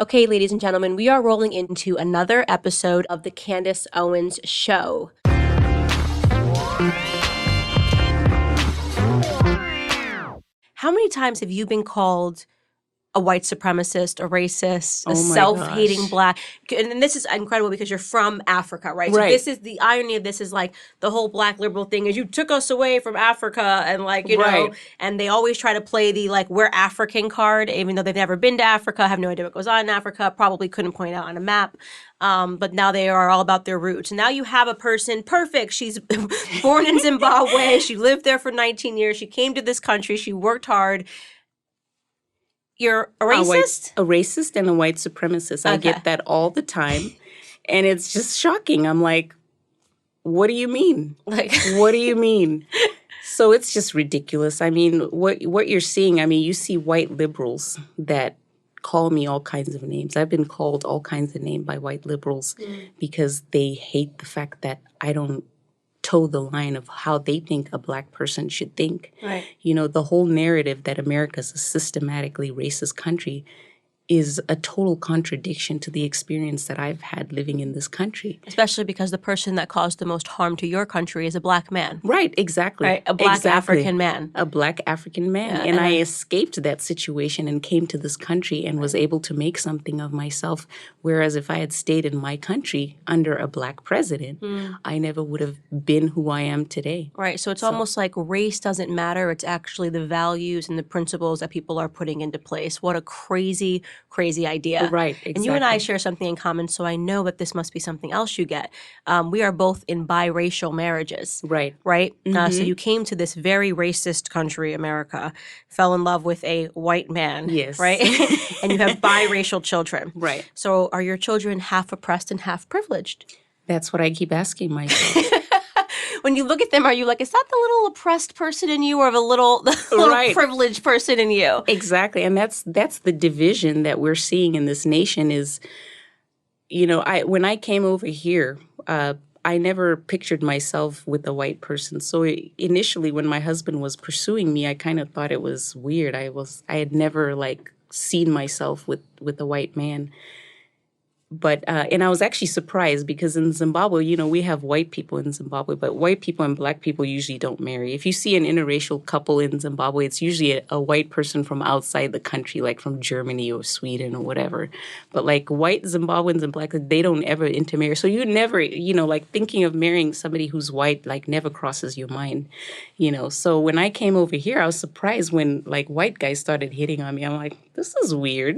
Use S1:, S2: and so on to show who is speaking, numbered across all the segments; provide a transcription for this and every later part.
S1: Okay, ladies and gentlemen, we are rolling into another episode of the Candace Owens Show. How many times have you been called a white supremacist, a racist, a self-hating Black? And this is incredible because you're from Africa, right? So this is the irony of this is like the whole Black liberal thing is you took us away from Africa and like, you know, and they always try to play the like we're African card, even though they've never been to Africa, have no idea what goes on in Africa, probably couldn't point out on a map. But now they are all about their roots. And now you have a person, perfect. She's born in Zimbabwe. She lived there for 19 years. She came to this country. She worked hard. You're a racist?
S2: A racist and a white supremacist. I get that all the time. And it's just shocking. I'm like, what do you mean? Like, what do you mean? So it's just ridiculous. I mean, what you're seeing, I mean, you see white liberals that call me all kinds of names. I've been called all kinds of names by white liberals because they hate the fact that I don't toe the line of how they think a Black person should think.
S1: Right.
S2: You know, the whole narrative that America's a systematically racist country is a total contradiction to the experience that I've had living in this country.
S1: Especially because the person that caused the most harm to your country is a Black man.
S2: Right, exactly.
S1: Right? A Black African man.
S2: A Black African man. Yeah, and I escaped that situation and came to this country and was able to make something of myself. Whereas if I had stayed in my country under a Black president, I never would have been who I am today.
S1: Right. So it's almost like race doesn't matter. It's actually the values and the principles that people are putting into place. What a crazy idea.
S2: Right, exactly.
S1: And you and I share something in common, so I know that this must be something else you get. We are both in biracial marriages.
S2: Right.
S1: Right? So you came to this very racist country, America, fell in love with a white man.
S2: Yes.
S1: Right? And you have biracial children.
S2: Right.
S1: So are your children half oppressed and half privileged?
S2: That's what I keep asking myself.
S1: When you look at them, are you like, is that the little oppressed person in you or the little privileged person in you?
S2: Exactly. And that's the division that we're seeing in this nation is, you know, when I came over here, I never pictured myself with a white person. So initially when my husband was pursuing me, I kind of thought it was weird. I had never like seen myself with a white man. But, and I was actually surprised because in Zimbabwe, you know, we have white people in Zimbabwe, but white people and Black people usually don't marry. If you see an interracial couple in Zimbabwe, it's usually a white person from outside the country, like from Germany or Sweden or whatever. But like white Zimbabweans and Black, they don't ever intermarry. So you never, you know, like thinking of marrying somebody who's white, like never crosses your mind, you know. So when I came over here, I was surprised when like white guys started hitting on me. I'm like, this is weird.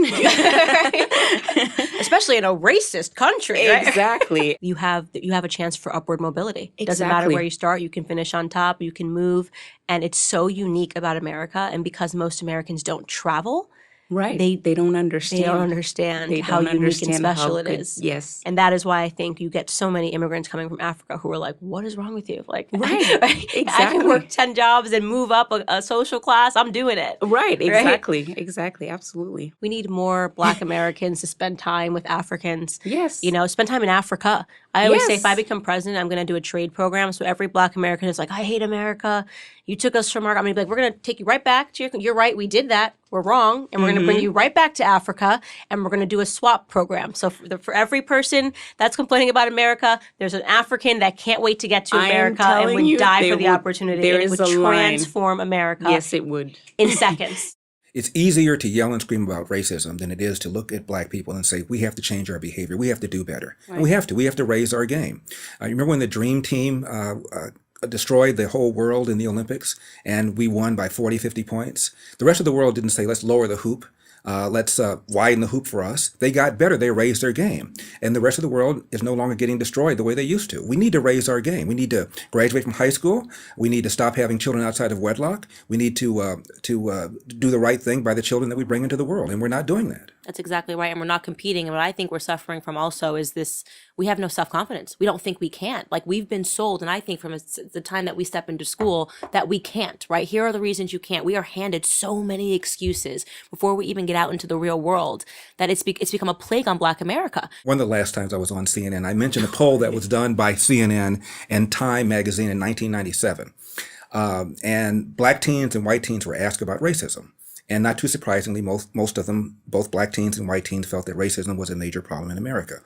S1: Especially in a racist country, right?
S2: Exactly.
S1: You have a chance for upward mobility.
S2: Exactly.
S1: Doesn't matter where you start, you can finish on top, you can move. And it's so unique about America. And because most Americans don't travel,
S2: right. They don't understand.
S1: They don't understand how unique and special it is.
S2: Yes.
S1: And that is why I think you get so many immigrants coming from Africa who are like, what is wrong with you? Like,
S2: right. Exactly.
S1: I can work 10 jobs and move up a social class. I'm doing it.
S2: Right. Exactly. Right? Exactly. Absolutely.
S1: We need more Black Americans to spend time with Africans.
S2: Yes.
S1: You know, spend time in Africa. I always say if I become president, I'm going to do a trade program. So every Black American is like, I hate America. You took us from our, I'm going to be like, we're going to take you right back to you're right, we did that. We're wrong. And we're going to bring you right back to Africa. And we're going to do a swap program. So for every person that's complaining about America, there's an African that can't wait to get to America and would die for the opportunity. It would transform America.
S2: Yes, it would.
S1: In seconds.
S3: It's easier to yell and scream about racism than it is to look at Black people and say, we have to change our behavior. We have to do better. Right. And we have to raise our game. You remember when the Dream Team destroyed the whole world in the Olympics and we won by 40, 50 points? The rest of the world didn't say, let's lower the hoop. Let's widen the hoop for us. They got better. They raised their game. And the rest of the world is no longer getting destroyed the way they used to. We need to raise our game. We need to graduate from high school. We need to stop having children outside of wedlock. We need to do the right thing by the children that we bring into the world. And we're not doing that.
S4: That's exactly right. And we're not competing. And what I think we're suffering from also is this, we have no self-confidence. We don't think we can't. Like we've been sold, and I think from the time that we step into school, that we can't, right? Here are the reasons you can't. We are handed so many excuses before we even get out into the real world that it's become a plague on Black America.
S3: One of the last times I was on CNN, I mentioned a poll that was done by CNN and Time magazine in 1997. And Black teens and white teens were asked about racism. And not too surprisingly, most of them, both black teens and white teens, felt that racism was a major problem in America.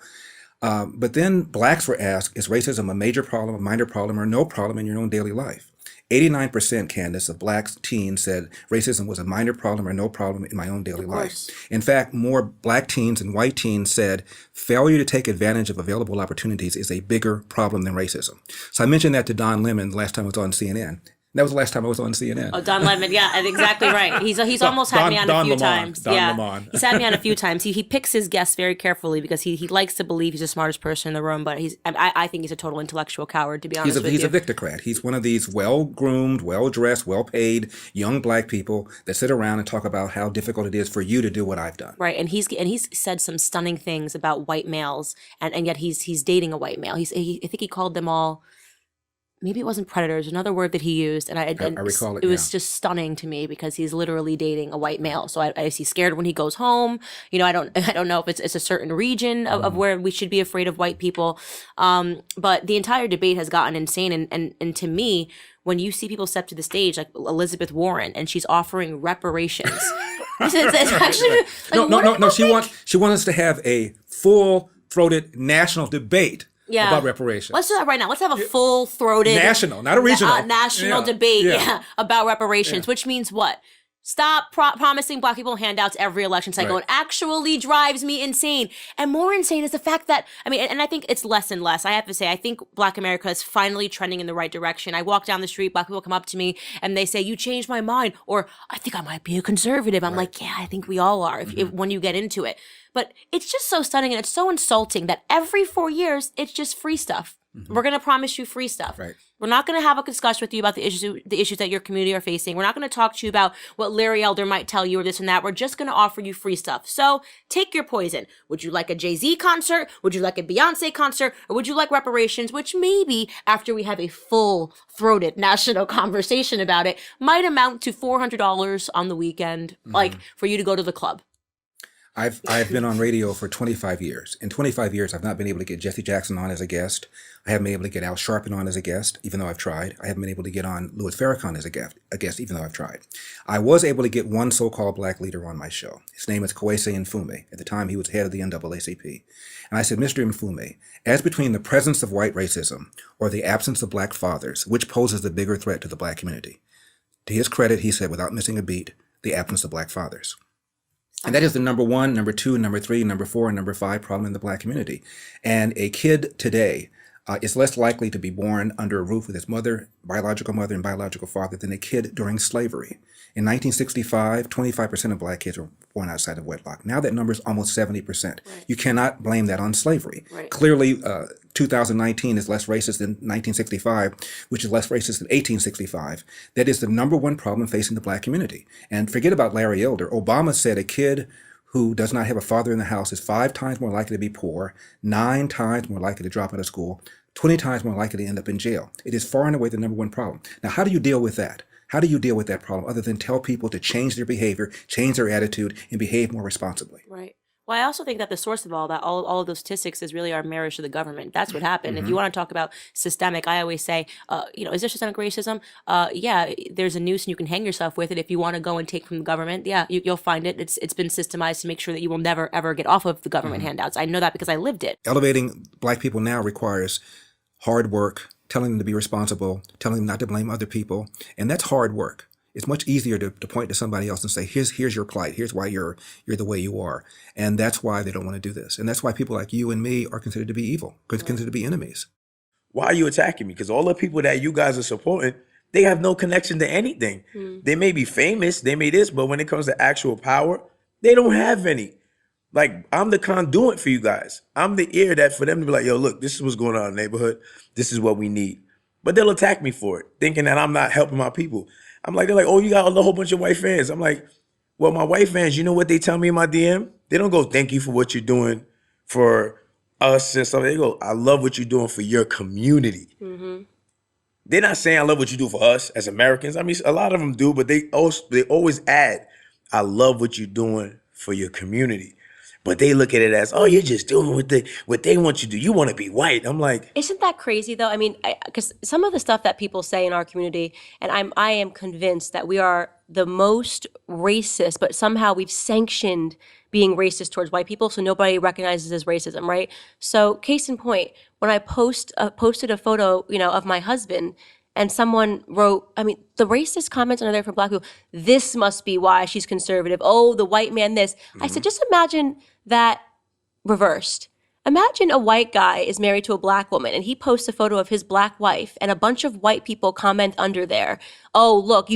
S3: But then blacks were asked, is racism a major problem, a minor problem, or no problem in your own daily life? 89%, Candace, of black teens said racism was a minor problem or no problem in my own daily life. In fact, more black teens and white teens said failure to take advantage of available opportunities is a bigger problem than racism. So I mentioned that to Don Lemon last time I was on CNN. That was the last time I was on CNN.
S4: Oh, Don Lemon, yeah, exactly right. He's almost had me on a few times. He's had me on a few times. He picks his guests very carefully because he likes to believe he's the smartest person in the room, but I think he's a total intellectual coward, to be honest with you.
S3: He's a victocrat. He's one of these well-groomed, well-dressed, well-paid young black people that sit around and talk about how difficult it is for you to do what I've done.
S4: Right, and he's said some stunning things about white males, and yet he's dating a white male. I think he called them all. Maybe it wasn't predators, another word that he used, and I recall it. It was just stunning to me because he's literally dating a white male. So is he scared when he goes home? You know, I don't know if it's a certain region of where we should be afraid of white people. But the entire debate has gotten insane, and to me, when you see people step to the stage like Elizabeth Warren and she's offering reparations, it's actually like,
S3: no. She wants us to have a full-throated national debate. About reparations.
S4: Let's do that right now. Let's have a full-throated
S3: national, not a regional,
S4: national debate about reparations, which means what? Stop promising black people handouts every election cycle. Right. It actually drives me insane. And more insane is the fact that, and I think it's less and less. I have to say, I think Black America is finally trending in the right direction. I walk down the street, black people come up to me and they say, you changed my mind. Or I think I might be a conservative. I'm like, yeah, I think we all are when you get into it. But it's just so stunning and it's so insulting that every 4 years, it's just free stuff. We're going to promise you free stuff. Right. We're not going to have a discussion with you about the issues that your community are facing. We're not going to talk to you about what Larry Elder might tell you or this and that. We're just going to offer you free stuff. So take your poison. Would you like a Jay-Z concert? Would you like a Beyonce concert? Or would you like reparations, which maybe after we have a full-throated national conversation about it, might amount to $400 on the weekend, like for you to go to the club.
S3: I've been on radio for 25 years. In 25 years, I've not been able to get Jesse Jackson on as a guest. I haven't been able to get Al Sharpton on as a guest, even though I've tried. I haven't been able to get on Louis Farrakhan as a guest, even though I've tried. I was able to get one so-called black leader on my show. His name is Kwesi Mfume. At the time, he was head of the NAACP. And I said, Mr. Mfume, as between the presence of white racism or the absence of black fathers, which poses the bigger threat to the black community? To his credit, he said, without missing a beat, the absence of black fathers. And that is the number 1, number 2, number 3, number 4, and number 5 problem in the black community. And a kid today is less likely to be born under a roof with his biological mother and biological father than a kid during slavery. In 1965, 25% of black kids were born outside of wedlock. Now that number is almost 70%. Right. You cannot blame that on slavery. Right. Clearly, 2019 is less racist than 1965, which is less racist than 1865. That is the number 1 problem facing the black community. And forget about Larry Elder. Obama said a kid who does not have a father in the house is 5 times more likely to be poor, 9 times more likely to drop out of school, 20 times more likely to end up in jail. It is far and away the number 1 problem. Now, how do you deal with that? How do you deal with that problem other than tell people to change their behavior, change their attitude, and behave more responsibly?
S4: Right. Well, I also think that the source of all that, all of those statistics is really our marriage to the government. That's what happened. If you want to talk about systemic, I always say, is there systemic racism? Yeah, there's a noose and you can hang yourself with it if you want to go and take from the government. Yeah, you'll find it. It's been systemized to make sure that you will never, ever get off of the government handouts. I know that because I lived it.
S3: Elevating black people now requires hard work, telling them to be responsible, telling them not to blame other people. And that's hard work. It's much easier to point to somebody else and say, here's your plight. Here's why you're the way you are. And that's why they don't want to do this. And that's why people like you and me are considered to be evil, considered to be enemies.
S5: Why are you attacking me? Because all the people that you guys are supporting, they have no connection to anything. They may be famous, they may this, but when it comes to actual power, they don't have any. Like, I'm the conduit for you guys. I'm the ear that for them to be like, yo, look, this is what's going on in the neighborhood. This is what we need. But they'll attack me for it, thinking that I'm not helping my people. They're like, oh, you got a whole bunch of white fans. I'm like, well, my white fans, you know what they tell me in my DM? They don't go, thank you for what you're doing for us and stuff. They go, I love what you're doing for your community. They're not saying I love what you do for us as Americans. I mean, a lot of them do, but they always add, I love what you're doing for your community. But they look at it as, oh, you're just doing what they want you to do. You want to be white. I'm like,
S1: isn't that crazy though? I mean, because some of the stuff that people say in our community, and I am convinced that we are the most racist, but somehow we've sanctioned being racist towards white people, so nobody recognizes as racism, right? So, case in point, when I posted a photo, of my husband, and someone wrote, I mean, the racist comments are there for Black people. This must be why she's conservative. Oh, the white man, this. I said, just imagine that reversed. Imagine a white guy is married to a Black woman and he posts a photo of his Black wife and a bunch of white people comment under there. Oh, look,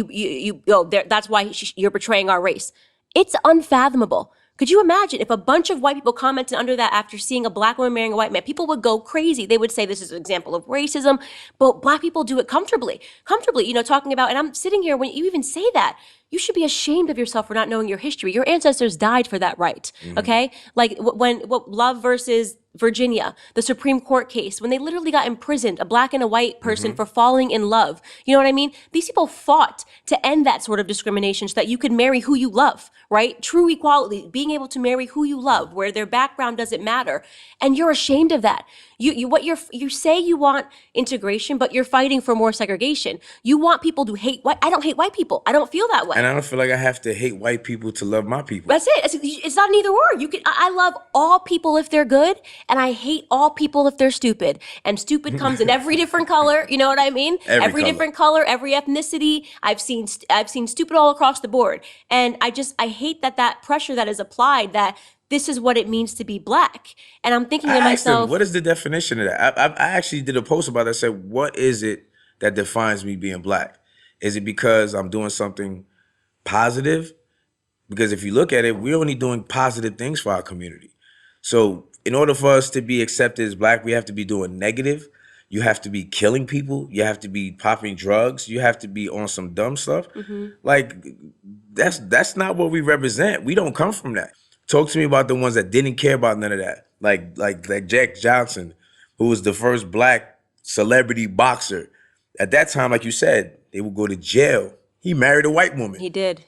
S1: that's why you're betraying our race. It's unfathomable. Could you imagine if a bunch of white people commented under that after seeing a Black woman marrying a white man? People would go crazy. They would say this is an example of racism, but Black people do it comfortably, talking about, and I'm sitting here, when you even say that, you should be ashamed of yourself for not knowing your history. Your ancestors died for that right, okay? Like what Love versus Virginia, the Supreme Court case, when they literally got imprisoned, a Black and a white person for falling in love. You know what I mean? These people fought to end that sort of discrimination so that you could marry who you love, right? True equality, being able to marry who you love, where their background doesn't matter. And you're ashamed of that. You say you want integration, but you're fighting for more segregation. You want people to hate white. I don't hate white people. I don't feel that way.
S5: And I don't feel like I have to hate white people to love my people.
S1: That's it. It's not an either or. I love all people if they're good, and I hate all people if they're stupid. And stupid comes in every different color. You know what I mean? Every different color, every ethnicity. I've seen stupid all across the board. And I hate that pressure that is applied, that this is what it means to be Black. And I'm thinking to myself,
S5: what is the definition of that? I actually did a post about that. I said, what is it that defines me being Black? Is it because I'm doing something positive? Because if you look at it, we're only doing positive things for our community. So in order for us to be accepted as Black, we have to be doing negative. You have to be killing people. You have to be popping drugs. You have to be on some dumb stuff. Like, that's not what we represent. We don't come from that. Talk to me about the ones that didn't care about none of that. Like Jack Johnson, who was the first Black celebrity boxer. At that time, like you said, they would go to jail. He married a white woman.
S1: He did,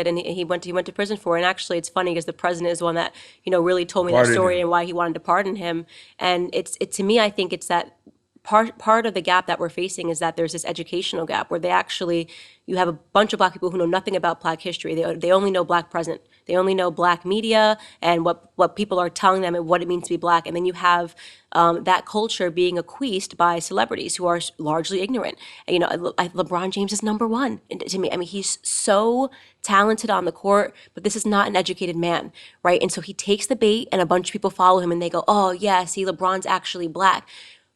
S1: and he went to prison for it. And actually, it's funny because the president is the one that really told me that story and why he wanted to pardon him. And to me, I think it's that part of the gap that we're facing is that there's this educational gap where you have a bunch of Black people who know nothing about Black history. They only know Black present. They only know Black media and what people are telling them and what it means to be Black. And then you have that culture being acquiesced by celebrities who are largely ignorant. And, LeBron James is number one to me. I mean, he's so talented on the court, but this is not an educated man, right? And so he takes the bait and a bunch of people follow him and they go, oh, yeah, see, LeBron's actually Black.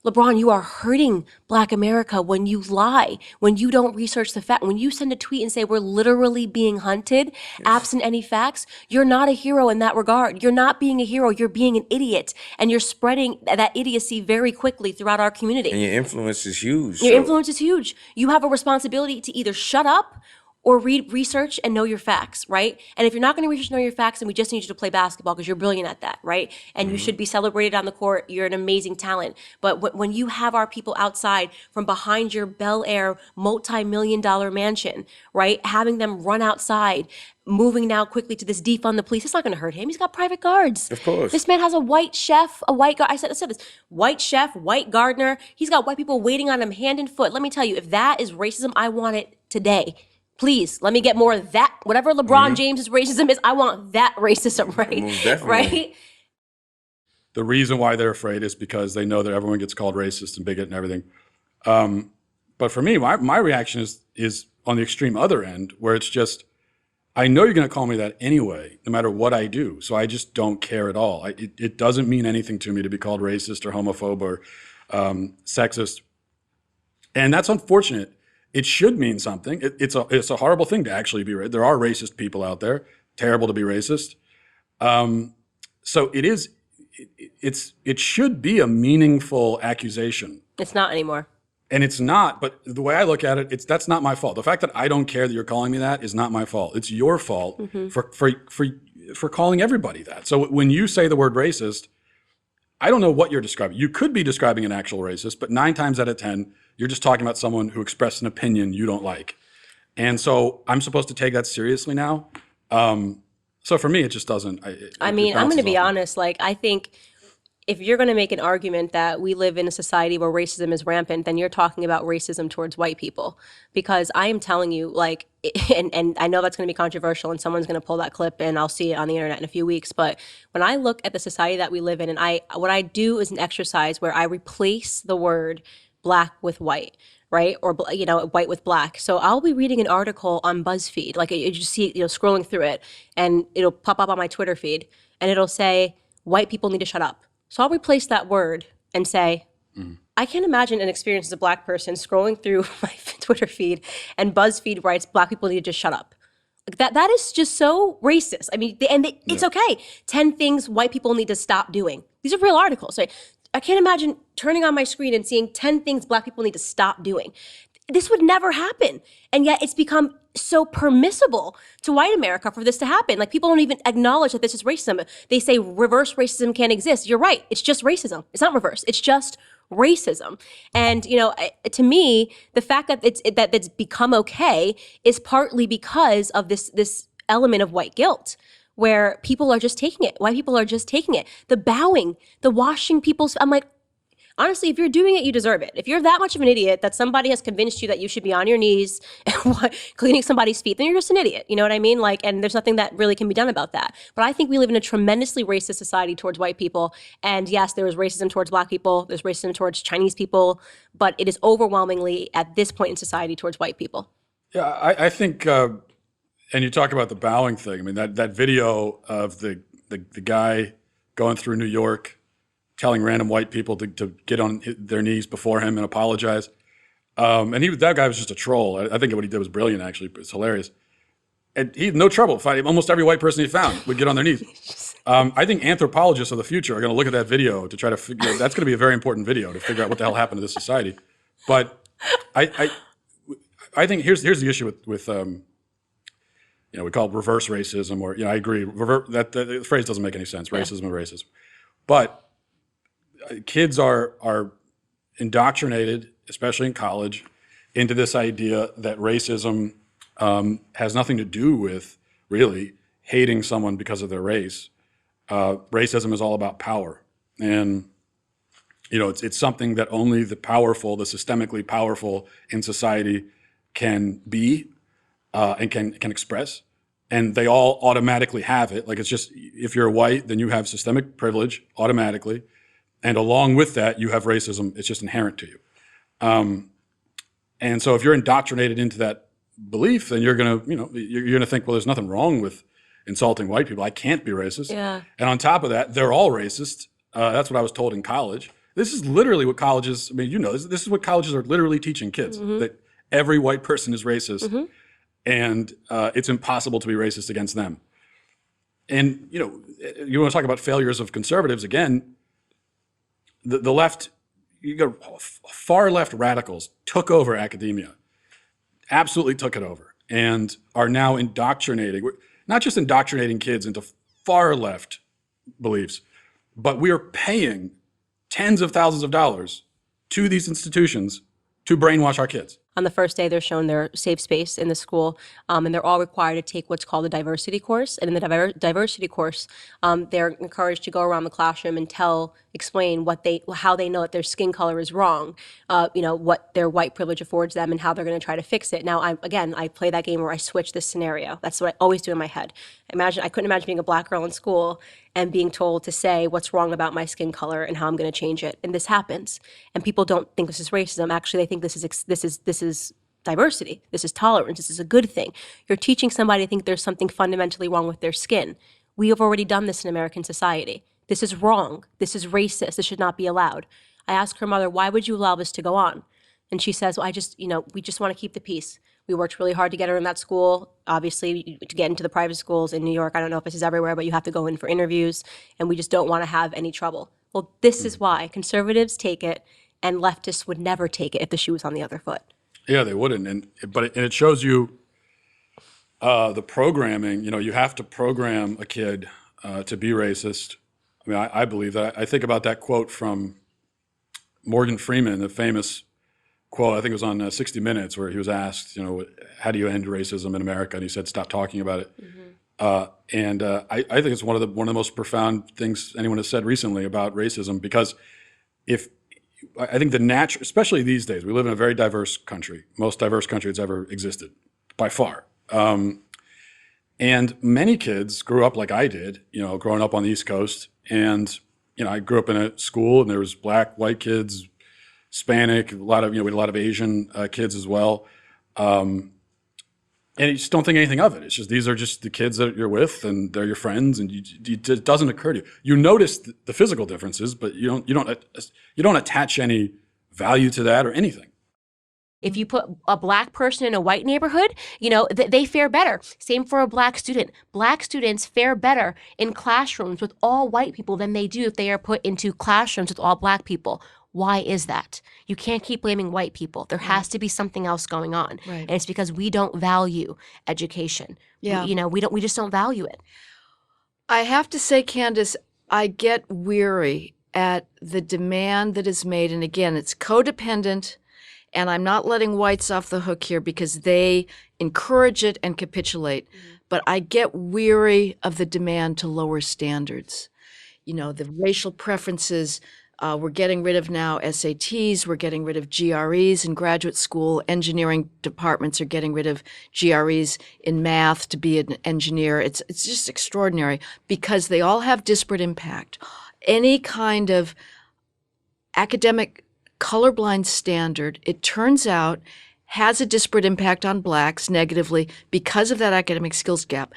S1: LeBron, you are hurting Black America when you lie, when you don't research the fact, when you send a tweet and say we're literally being hunted, absent any facts. You're not a hero in that regard. You're not being a hero. You're being an idiot, and you're spreading that idiocy very quickly throughout our community.
S5: And your influence is huge.
S1: Your influence is huge. You have a responsibility to either shut up or research and know your facts, right? And if you're not going to research and know your facts, then we just need you to play basketball because you're brilliant at that, right? And you should be celebrated on the court. You're an amazing talent. But when you have our people outside from behind your Bel Air multi-million-dollar mansion, right, having them run outside, moving now quickly to this defund the police, it's not going to hurt him. He's got private guards.
S5: Of course.
S1: This man has a white chef, a white guard. I said this, white chef, white gardener. He's got white people waiting on him hand and foot. Let me tell you, if that is racism, I want it today. Please, let me get more of that. Whatever LeBron James's racism is, I want that racism, right?
S5: Most definitely.
S1: Right?
S6: The reason why they're afraid is because they know that everyone gets called racist and bigot and everything. But for me, my reaction is on the extreme other end, where it's just, I know you're going to call me that anyway, no matter what I do. So I just don't care at all. It doesn't mean anything to me to be called racist or homophobe or sexist. And that's unfortunate. It should mean something. It's a horrible thing to actually be racist. There are racist people out there. Terrible to be racist. So it should be a meaningful accusation.
S1: It's not anymore.
S6: And it's not, but the way I look at it, that's not my fault. The fact that I don't care that you're calling me that is not my fault. It's your fault for calling everybody that. So when you say the word racist, I don't know what you're describing. You could be describing an actual racist, but 9 times out of 10, you're just talking about someone who expressed an opinion you don't like. And so I'm supposed to take that seriously now. So for me, it just doesn't.
S1: I mean, I'm going to be honest. Like, I think if you're going to make an argument that we live in a society where racism is rampant, then you're talking about racism towards white people. Because I am telling you, like, and I know that's going to be controversial, and someone's going to pull that clip, and I'll see it on the internet in a few weeks. But when I look at the society that we live in, and what I do is an exercise where I replace the word black with white. Right? Or, white with black. So I'll be reading an article on BuzzFeed, like you just see, scrolling through it, and it'll pop up on my Twitter feed, and it'll say, white people need to shut up. So I'll replace that word and say, I can't imagine an experience as a black person scrolling through my Twitter feed and BuzzFeed writes, black people need to just shut up. Like that is just so racist. I mean, it's okay. 10 things white people need to stop doing. These are real articles, right? I can't imagine turning on my screen and seeing 10 things black people need to stop doing. This would never happen. And yet it's become so permissible to white America for this to happen. Like, people don't even acknowledge that this is racism. They say reverse racism can't exist. You're right. It's just racism. It's not reverse. It's just racism. And, to me, the fact that it's become okay is partly because of this element of white guilt, where people are just taking it. White people are just taking it. The bowing, the washing people's, I'm like, honestly, if you're doing it, you deserve it. If you're that much of an idiot that somebody has convinced you that you should be on your knees cleaning somebody's feet, then you're just an idiot. You know what I mean? Like, and there's nothing that really can be done about that. But I think we live in a tremendously racist society towards white people. And yes, there is racism towards black people. There's racism towards Chinese people. But it is overwhelmingly, at this point in society, towards white people.
S6: Yeah, I think, and you talk about the bowing thing. I mean, that video of the guy going through New York, telling random white people to get on their knees before him and apologize. And that guy was just a troll. I think what he did was brilliant, actually. It's hilarious. And he had no trouble fighting. Almost every white person he found would get on their kneing. I think anthropologists of the future are going to look at that video to try to figure out, that's going to be a very important video to figure out what the hell happened to this society. But I think here's the issue with we call it reverse racism, or, I agree. That the phrase doesn't make any sense, racism and racism. But kids are indoctrinated, especially in college, into this idea that racism has nothing to do with really hating someone because of their race. Racism is all about power. And, it's something that only the powerful, the systemically powerful in society can be and can express. And they all automatically have it. Like, it's just, if you're white, then you have systemic privilege automatically. And along with that, you have racism. It's just inherent to you. And so if you're indoctrinated into that belief, then you're gonna think, well, there's nothing wrong with insulting white people. I can't be racist.
S1: Yeah.
S6: And on top of that, they're all racist. That's what I was told in college. This is literally what colleges, this is what colleges are literally teaching kids, that every white person is racist, and it's impossible to be racist against them. And, you want to talk about failures of conservatives again. The left, you got far left radicals took over academia, absolutely took it over, and are now indoctrinating, not just indoctrinating kids into far left beliefs, but we are paying tens of thousands of dollars to these institutions to brainwash our kids.
S1: On the first day, they're shown their safe space in the school, and they're all required to take what's called a diversity course. And in the diversity course, they're encouraged to go around the classroom and explain how they know that their skin color is wrong, what their white privilege affords them, and how they're going to try to fix it. Now, I play that game where I switch this scenario. That's what I always do in my head. I couldn't imagine being a black girl in school and being told to say what's wrong about my skin color and how I'm going to change it. And this happens. And people don't think this is racism. Actually, they think this is diversity. This is tolerance. This is a good thing. You're teaching somebody to think there's something fundamentally wrong with their skin. We have already done this in American society. This is wrong. This is racist. This should not be allowed. I asked her mother, why would you allow this to go on? And she says, well, we just want to keep the peace. We worked really hard to get her in that school. Obviously, to get into the private schools in New York, I don't know if this is everywhere, but you have to go in for interviews, and we just don't want to have any trouble. Well, this is why conservatives take it, and leftists would never take it if the shoe was on the other foot. Yeah,
S6: they wouldn't. But it shows you the programming. You have to program a kid to be racist. I mean, I believe that. I think about that quote from Morgan Freeman, the famous quote, I think it was on 60 Minutes, where he was asked, how do you end racism in America? And he said, stop talking about it. I think it's one of the most profound things anyone has said recently about racism, because I think especially these days, we live in a very diverse country, most diverse country that's ever existed by far. And many kids grew up like I did, growing up on the East Coast. And, I grew up in a school and there was black, white kids, Hispanic, we had a lot of Asian kids as well. And you just don't think anything of it. It's just, these are just the kids that you're with and they're your friends, and it doesn't occur to you. You notice the physical differences, but you don't attach any value to that or anything.
S1: If you put a black person in a white neighborhood, they fare better. Same for a black student. Black students fare better in classrooms with all white people than they do if they are put into classrooms with all black people. Why is that? You can't keep blaming white people. There has to be something else going on. Right. And it's because we don't value education. Yeah. We just don't value it.
S7: I have to say, Candace, I get weary at the demand that is made. And again, it's codependent. And I'm not letting whites off the hook here because they encourage it and capitulate. Mm-hmm. But I get weary of the demand to lower standards. The racial preferences, we're getting rid of now SATs, we're getting rid of GREs in graduate school. Engineering departments are getting rid of GREs in math to be an engineer. It's just extraordinary because they all have disparate impact. Any kind of academic colorblind standard, it turns out, has a disparate impact on blacks negatively because of that academic skills gap.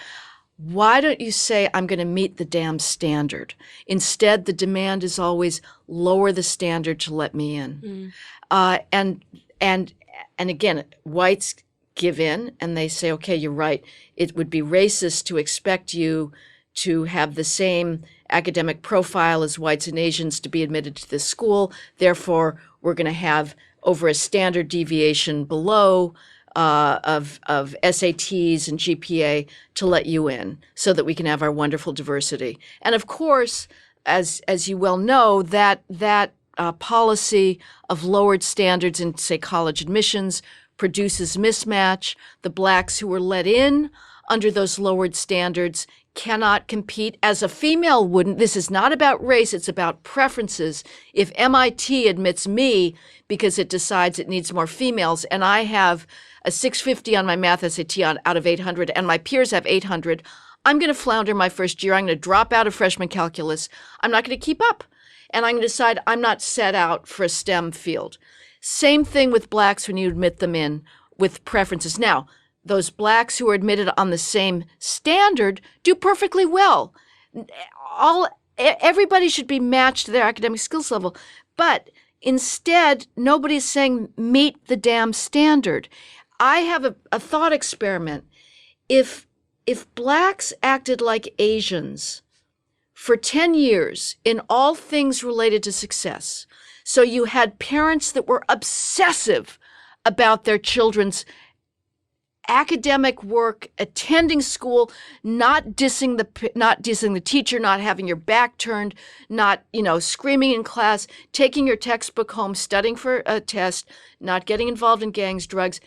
S7: Why don't you say, I'm going to meet the damn standard? Instead, the demand is always lower the standard to let me in. And again, whites give in and they say, okay, you're right. It would be racist to expect you to have the same academic profile as whites and Asians to be admitted to this school. Therefore, we're going to have over a standard deviation below of SATs and GPA to let you in so that we can have our wonderful diversity. And of course, as you well know, that policy of lowered standards in, say, college admissions produces mismatch. The blacks who were let in under those lowered standards cannot compete as a female wouldn't. This is not about race, it's about preferences. If MIT admits me because it decides it needs more females and I have a 650 on my math SAT out of 800 and my peers have 800, I'm going to flounder my first year. I'm going to drop out of freshman calculus. I'm not going to keep up. And I'm going to decide I'm not set out for a STEM field. Same thing with blacks when you admit them in with preferences. Now, those blacks who are admitted on the same standard do perfectly well. Everybody should be matched to their academic skills level. But instead, nobody's saying meet the damn standard. I have a thought experiment. If blacks acted like Asians for 10 years in all things related to success, so you had parents that were obsessive about their children's academic work, attending school, not dissing the teacher, not having your back turned, not, screaming in class, taking your textbook home, studying for a test, not getting involved in gangs, drugs,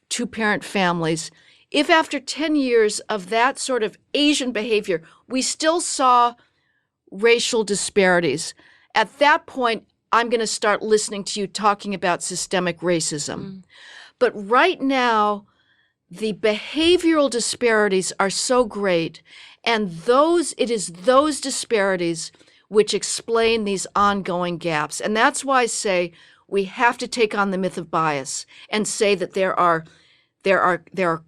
S7: two-parent families. If after 10 years of that sort of Asian behavior, we still saw racial disparities, at that point, I'm going to start listening to you talking about systemic racism. But right now, the behavioral disparities are so great, and it is those disparities which explain these ongoing gaps. And that's why I say we have to take on the myth of bias and say that there are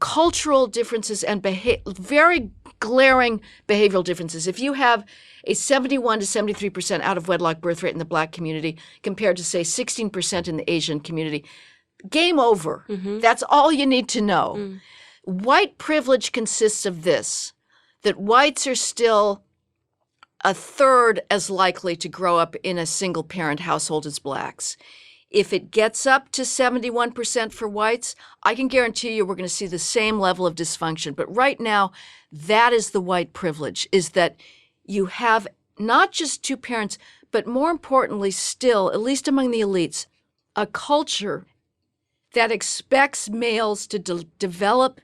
S7: cultural differences and very glaring behavioral differences. If you have a 71 to 73% out of wedlock birth rate in the black community compared to, say, 16% in the Asian community, game over. Mm-hmm. That's all you need to know. White privilege consists of this, that whites are still a third as likely to grow up in a single-parent household as blacks. If it gets up to 71% for whites, I can guarantee you we're going to see the same level of dysfunction. But right now, that is the white privilege, is that you have not just two parents, but more importantly still, at least among the elites, a culture that expects males to develop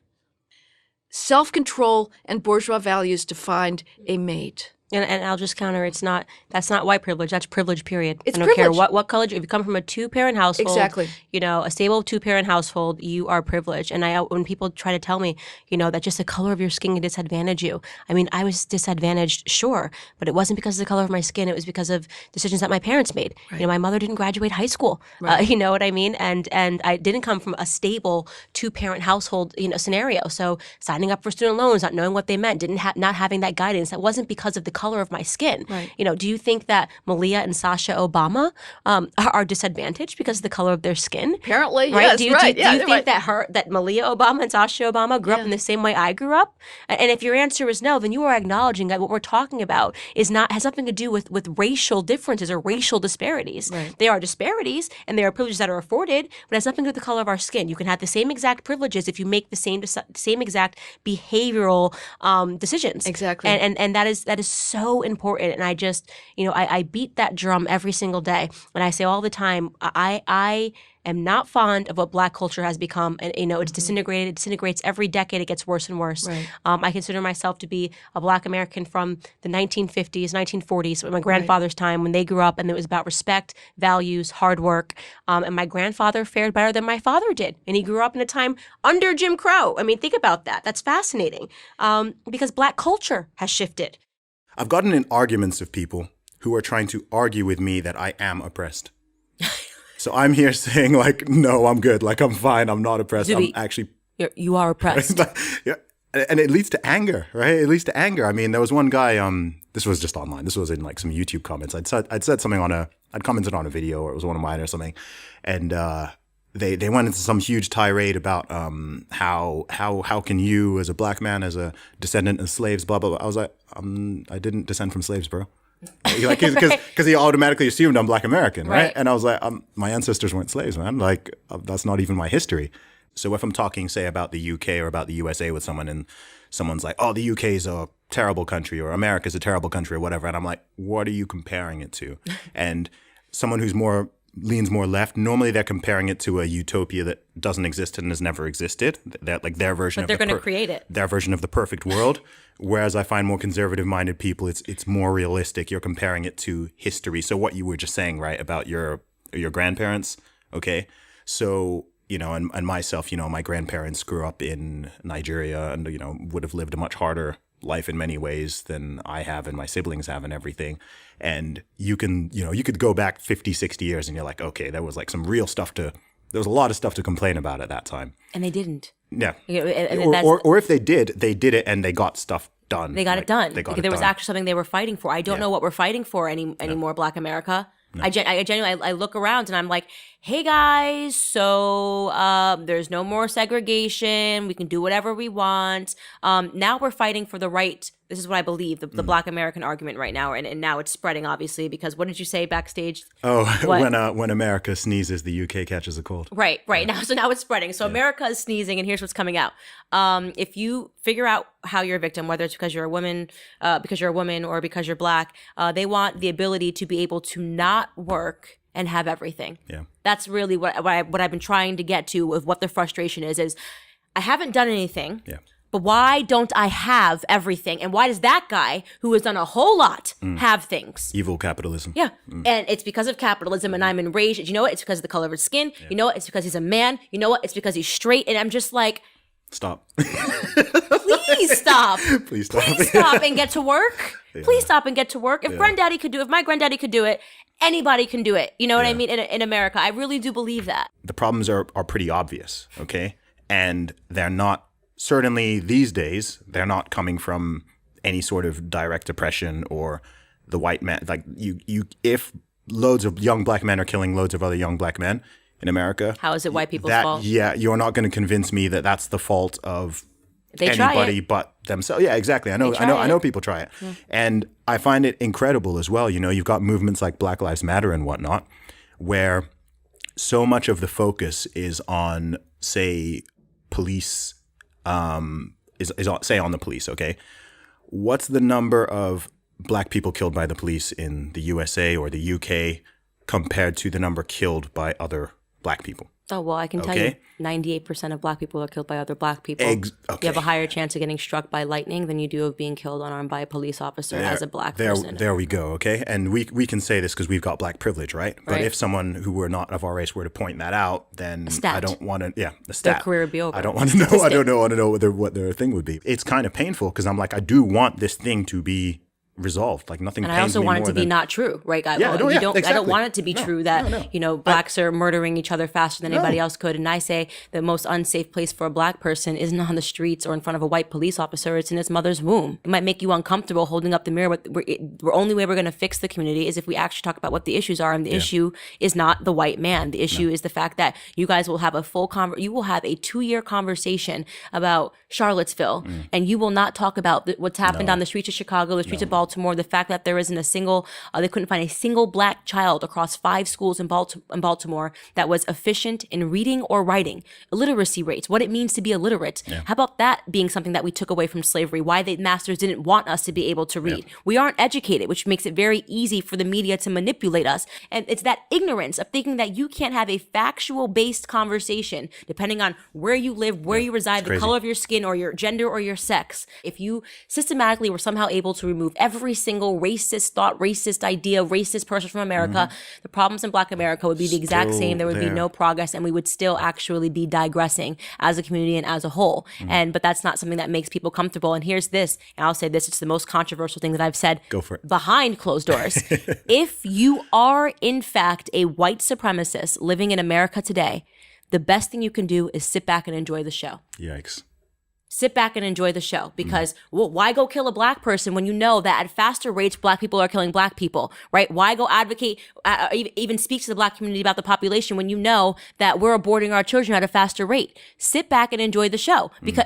S7: self-control and bourgeois values to find a mate.
S1: And I'll just counter, that's not white privilege, that's privilege, period.
S7: It's
S1: I don't
S7: privilege.
S1: care what color, if you come from a two-parent household,
S7: Exactly.
S1: A stable two-parent household, you are privileged. And when people try to tell me, that just the color of your skin can disadvantage you. I mean, I was disadvantaged, sure, but it wasn't because of the color of my skin, it was because of decisions that my parents made.
S7: Right.
S1: My mother didn't graduate high school,
S7: Right.
S1: you know what I mean? And I didn't come from a stable two-parent household, scenario. So signing up for student loans, not knowing what they meant, not having that guidance, that wasn't because of the color of my skin.
S7: Right.
S1: Do you think that Malia and Sasha Obama are disadvantaged because of the color of their skin?
S7: Apparently,
S1: right?
S7: yes,
S1: Do you
S7: right.
S1: think that Malia Obama and Sasha Obama grew up in the same way I grew up? And if your answer is no, then you are acknowledging that what we're talking about has nothing to do with racial differences or racial disparities.
S7: Right.
S1: They are disparities and they are privileges that are afforded, but it has nothing to do with the color of our skin. You can have the same exact privileges if you make the same exact behavioral decisions.
S7: Exactly.
S1: And that is so important. And I just, I beat that drum every single day. And I say all the time, I am not fond of what Black culture has become. And, it's disintegrated. It disintegrates every decade. It gets worse and worse.
S7: Right.
S1: I consider myself to be a Black American from the 1950s, 1940s, my grandfather's time when they grew up, and it was about respect, values, hard work. And my grandfather fared better than my father did. And he grew up in a time under Jim Crow. I mean, think about that. That's fascinating because Black culture has shifted.
S8: I've gotten in arguments with people who are trying to argue with me that I am oppressed. So I'm here saying no, I'm good. I'm fine. I'm not oppressed.
S4: Zuby,
S8: I'm actually...
S4: You are oppressed.
S8: Yeah. And it leads to anger, right? It leads to anger. I mean, there was one guy, this was just online. This was in some YouTube comments. I'd said something I'd commented on a video, or it was one of mine or something. And they went into some huge tirade about how can you, as a Black man, as a descendant of slaves, blah, blah, blah. I was like, I didn't descend from slaves, bro. Because he automatically assumed I'm Black American, right? And I was like, my ancestors weren't slaves, man. That's not even my history. So if I'm talking, say, about the UK or about the USA with someone, and someone's like, oh, the UK is a terrible country, or America's a terrible country, or whatever, and I'm like, what are you comparing it to? And someone who's leans more left, normally they're comparing it to a utopia that doesn't exist and has never existed. That their version. But
S4: they're going to create it.
S8: Their version of the perfect world. Whereas I find more conservative-minded people, it's more realistic. You're comparing it to history. So what you were just saying, right, about your grandparents, okay? So, and myself, my grandparents grew up in Nigeria and, would have lived a much harder life in many ways than I have and my siblings have and everything. And you could go back 50, 60 years and you're like, okay, there was some real stuff there was a lot of stuff to complain about at that time.
S4: And they didn't.
S8: Yeah.
S4: And
S8: or if they did it and they got stuff done.
S4: They got it done. There was
S8: done.
S4: actually something they were fighting for. I don't know what we're fighting for anymore, Black America. No. I genuinely, I look around and I'm like, hey guys, so there's no more segregation. We can do whatever we want. Now we're fighting for the right. This is what I believe, the Black American argument right now. And now it's spreading, obviously, because what did you say backstage?
S8: Oh, when America sneezes, the UK catches a cold.
S4: Right. Yeah. Now it's spreading. So America is sneezing, and here's what's coming out. If you figure out how you're a victim, whether it's because you're a woman, or because you're Black, they want the ability to be able to not work and have everything.
S8: Yeah.
S4: That's really what I've been trying to get to with what the frustration is I haven't done anything.
S8: Yeah.
S4: But why don't I have everything? And why does that guy who has done a whole lot have things?
S8: Evil capitalism.
S4: Yeah. And it's because of capitalism, and I'm enraged. You know what? It's because of the color of his skin. Yeah. You know what? It's because he's a man. You know what? It's because he's straight. And I'm just like,
S8: stop.
S4: Please stop.
S8: Please stop.
S4: Please stop and get to work. Yeah. Please stop and get to work. If granddaddy could do it, if my granddaddy could do it, anybody can do it. You know what I mean? In America, I really do believe that.
S8: The problems are pretty obvious, okay? And they're not, certainly these days, they're not coming from any sort of direct oppression or the white man. Like if loads of young Black men are killing loads of other young Black men in America.
S4: How is it white people's fault?
S8: Yeah, you're not going to convince me that that's the fault of anybody but themselves. Yeah, exactly. I know people try it. Yeah. And I find it incredible as well. You've got movements like Black Lives Matter and whatnot, where so much of the focus is on, say, police, say on the police, okay? What's the number of Black people killed by the police in the USA or the UK compared to the number killed by other black people.
S4: Oh, well, I can tell you 98% of black people are killed by other black people.
S8: Okay.
S4: You have a higher chance of getting struck by lightning than you do of being killed unarmed by a police officer as a black person.
S8: There we go, okay? And we can say this because we've got black privilege, right? But
S4: Right.
S8: if someone who were not of our race were to point that out, then I don't want to, the stat.
S4: Their career would be over.
S8: I don't want to know. I don't want to know what their thing would be. It's kind of painful because I'm like, I do want this thing to be resolved. Like nothing.
S4: And
S8: pains
S4: I also
S8: me
S4: want it
S8: more
S4: to be
S8: than-
S4: not true, right, guys?
S8: Yeah,
S4: I don't
S8: exactly.
S4: want it to be true that blacks are murdering each other faster than anybody else could. And I say the most unsafe place for a black person isn't on the streets or in front of a white police officer. It's in his mother's womb. It might make you uncomfortable holding up the mirror, but the only way we're going to fix the community is if we actually talk about what the issues are. And the issue is not the white man. The issue is the fact that you guys will have you will have a 2-year conversation about Charlottesville, and you will not talk about what's happened on the streets of Chicago, the streets of Baltimore, the fact that there isn't a single, they couldn't find a single black child across 5 schools in Baltimore that was efficient in reading or writing. Illiteracy rates, what it means to be illiterate. Yeah. How about that being something that we took away from slavery? Why the masters didn't want us to be able to read. Yeah. We aren't educated, which makes it very easy for the media to manipulate us. And it's that ignorance of thinking that you can't have a factual-based conversation, depending on where you live, where you reside, the color of your skin, or your gender, or your sex. If you systematically were somehow able to remove every single racist thought, racist idea, racist person from America, the problems in Black America would be the exact same. There would be no progress, and we would still actually be digressing as a community and as a whole. But that's not something that makes people comfortable. And here's this, and I'll say this, it's the most controversial thing that I've said behind closed doors. If you are, in fact, a white supremacist living in America today, the best thing you can do is sit back and enjoy the show.
S8: Yikes.
S4: Sit back and enjoy the show, because well, why go kill a black person when you know that at faster rates black people are killing black people, right? Why go advocate, even speak to the black community about the population when you know that we're aborting our children at a faster rate? Sit back and enjoy the show, because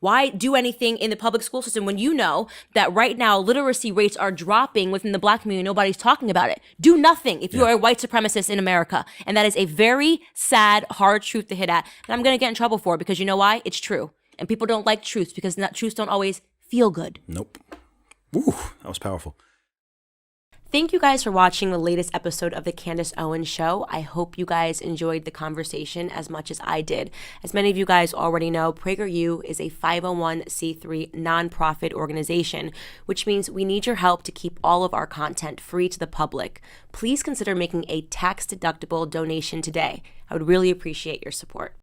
S4: why do anything in the public school system when you know that right now literacy rates are dropping within the black community? Nobody's talking about it. Do nothing if you are a white supremacist in America. And that is a very sad, hard truth to hit at. And I'm going to get in trouble for it, because you know why? It's true. And people don't like truths because truths don't always feel good.
S8: Nope. Ooh, that was powerful.
S4: Thank you guys for watching the latest episode of the Candace Owens Show. I hope you guys enjoyed the conversation as much as I did. As many of you guys already know, PragerU is a 501c3 nonprofit organization, which means we need your help to keep all of our content free to the public. Please consider making a tax-deductible donation today. I would really appreciate your support.